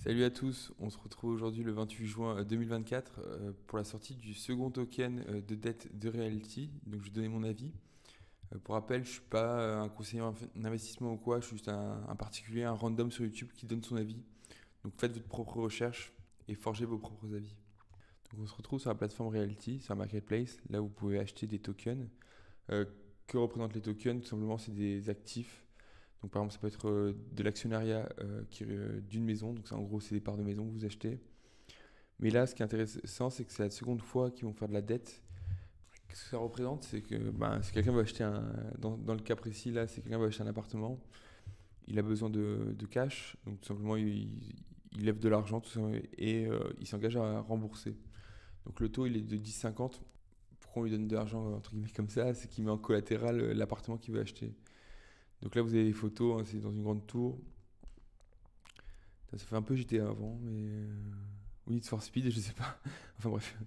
Salut à tous, on se retrouve aujourd'hui le 28 juin 2024 pour la sortie du second token de dette de Realty. Donc je vais donner mon avis. Pour rappel, je ne suis pas un conseiller en investissement ou quoi, je suis juste un particulier, un random sur YouTube qui donne son avis. Donc faites votre propre recherche et forgez vos propres avis. Donc on se retrouve sur la plateforme Realty, c'est un marketplace, là vous pouvez acheter des tokens. Euh, que représentent les tokens? Tout simplement c'est des actifs. Donc par exemple, ça peut être de l'actionnariat d'une maison. Donc en gros, c'est des parts de maison que vous achetez. Mais là, ce qui est intéressant, c'est que c'est la seconde fois qu'ils vont faire de la dette. Qu'est-ce que ça représente? C'est que si quelqu'un veut acheter dans le cas précis, là, c'est quelqu'un veut acheter un appartement, il a besoin de cash. Donc tout simplement, il lève de l'argent tout simplement, et il s'engage à rembourser. Donc le taux, il est de 10,50. Pourquoi on lui donne de l'argent, entre guillemets, comme ça? C'est qu'il met en collatéral l'appartement qu'il veut acheter. Donc là, vous avez des photos, hein, c'est dans une grande tour. Ça fait un peu GTA avant, mais oui, Need for Speed, je sais pas. Enfin bref.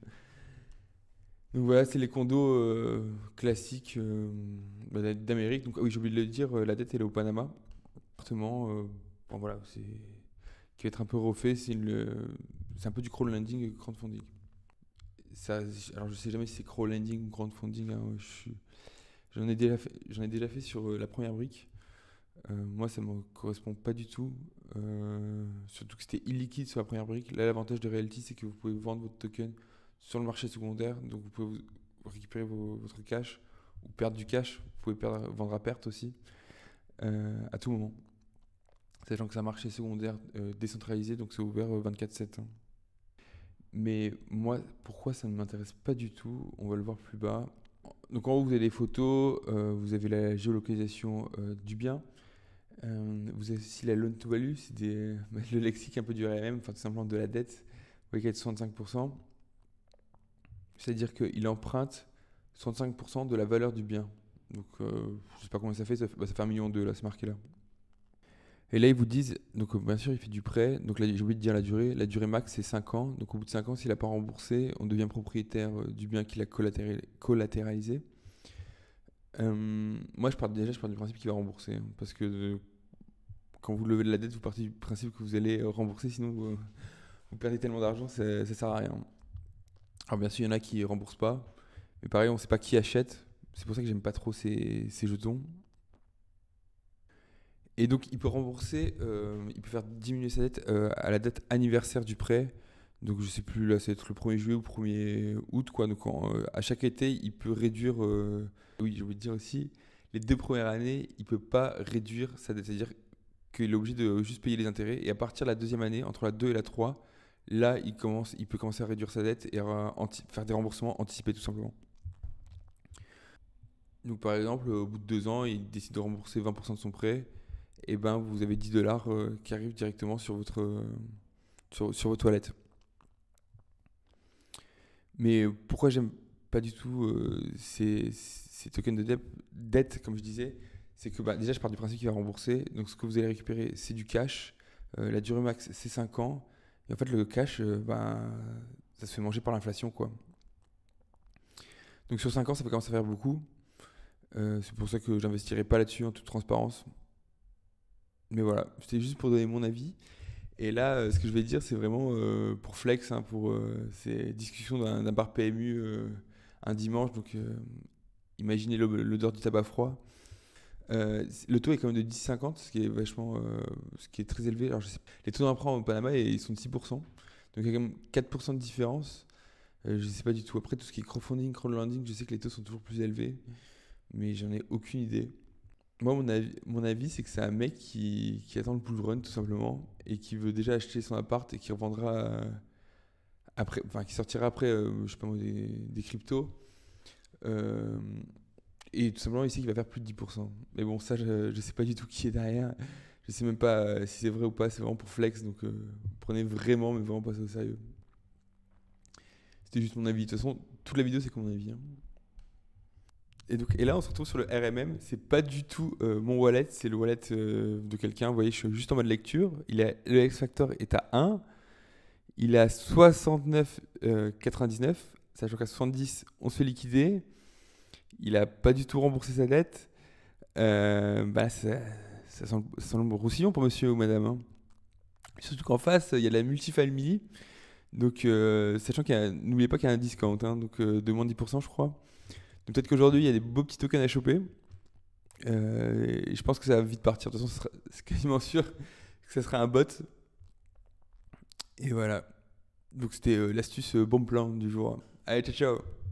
Donc voilà, c'est les condos classiques d'Amérique. Donc oui, j'ai oublié de le dire, la dette elle est au Panama. Appartement, bon voilà, c'est qui va être un peu refait. C'est un peu du crowdlending et crowdfunding. Ça, alors je sais jamais si c'est crowdlending ou crowdfunding, hein, j'en ai déjà fait sur la première brique. Moi, ça me correspond pas du tout. Surtout que c'était illiquide sur la première brique. Là, l'avantage de Realty, c'est que vous pouvez vendre votre token sur le marché secondaire. Donc, vous pouvez récupérer votre cash ou perdre du cash. Vous pouvez vendre à perte aussi à tout moment. Sachant que c'est un marché secondaire décentralisé, donc c'est ouvert 24/7, hein. Mais moi, pourquoi ça ne m'intéresse pas du tout? On va le voir plus bas. Donc, en haut, vous avez les photos, vous avez la géolocalisation du bien. Vous avez aussi la loan to value, c'est le lexique un peu du RMM, enfin tout simplement de la dette. Vous voyez qu'elle est de 65%. C'est-à-dire qu'il emprunte 65% de la valeur du bien. Donc je sais pas combien ça fait 1,2 million là, c'est marqué là. Et là ils vous disent, donc bien sûr il fait du prêt, donc là j'ai oublié de dire la durée max c'est 5 ans. Donc au bout de 5 ans, s'il n'a pas remboursé, on devient propriétaire du bien qu'il a collatéralisé. Moi je pars du principe qu'il va rembourser, hein, parce que quand vous levez de la dette, vous partez du principe que vous allez rembourser, sinon vous perdez tellement d'argent, ça sert à rien. Alors bien sûr, il y en a qui ne remboursent pas, mais pareil, on ne sait pas qui achète. C'est pour ça que j'aime pas trop ces jetons. Et donc, il peut rembourser, il peut faire diminuer sa dette à la date anniversaire du prêt. Donc, je sais plus, là, ça va être le 1er juillet ou 1er août, quoi. Donc, à chaque été, il peut réduire. Oui, j'ai oublié de dire aussi, les 2 premières années, il peut pas réduire sa dette. C'est-à-dire qu'il est obligé de juste payer les intérêts. Et à partir de la deuxième année, entre la 2 et la 3, là, il peut commencer à réduire sa dette et faire des remboursements anticipés tout simplement. Donc par exemple, au bout de 2 ans, il décide de rembourser 20% de son prêt. Et ben, vous avez 10 dollars qui arrivent directement sur vos toilettes. Mais pourquoi j'aime pas du tout ces tokens de dette, comme je disais, c'est que déjà, je pars du principe qu'il va rembourser. Donc, ce que vous allez récupérer, c'est du cash. La durée max, c'est 5 ans. Et en fait, le cash, ça se fait manger par l'inflation, quoi. Donc, sur 5 ans, ça peut commencer à faire beaucoup. C'est pour ça que j'investirai pas là-dessus en toute transparence. Mais voilà, c'était juste pour donner mon avis. Et là, ce que je vais dire, c'est vraiment pour flex, hein, pour ces discussions d'un bar PMU un dimanche. Donc, imaginez l'odeur du tabac froid. Le taux est quand même de 10,50, ce qui est ce qui est très élevé. Alors, je sais, les taux d'emprunt au Panama, ils sont de 6%. Donc, il y a quand même 4% de différence. Je ne sais pas du tout. Après, tout ce qui est crowdfunding, crowdlending, je sais que les taux sont toujours plus élevés, mais j'en ai aucune idée. Moi, mon avis, c'est que c'est un mec qui attend le bull run tout simplement et qui veut déjà acheter son appart et qui revendra après, enfin qui sortira après, je sais pas moi, des cryptos. Euh, et tout simplement, il sait qu'il va faire plus de 10%. Mais bon, ça, je sais pas du tout qui est derrière. Je sais même pas si c'est vrai ou pas. C'est vraiment pour flex. Donc, prenez vraiment, mais vraiment pas ça au sérieux. C'était juste mon avis. De toute façon, toute la vidéo, c'est que mon avis, hein. Et là, on se retrouve sur le RMM. C'est pas du tout mon wallet, c'est le wallet de quelqu'un. Vous voyez, je suis juste en mode lecture. Le X-Factor est à 1. Il est à 69,99. Sachant qu'à 70, on se fait liquider. Il a pas du tout remboursé sa dette. Ça sent le roussillon pour monsieur ou madame, hein. Surtout qu'en face, il y a la Multifamily. Donc, sachant n'oubliez pas qu'il y a un discount, hein, donc de moins 10%, je crois. Donc, peut-être qu'aujourd'hui, il y a des beaux petits tokens à choper. Et je pense que ça va vite partir. De toute façon, c'est quasiment sûr que ça sera un bot. Et voilà. Donc, c'était l'astuce bon plan du jour. Allez, ciao, ciao.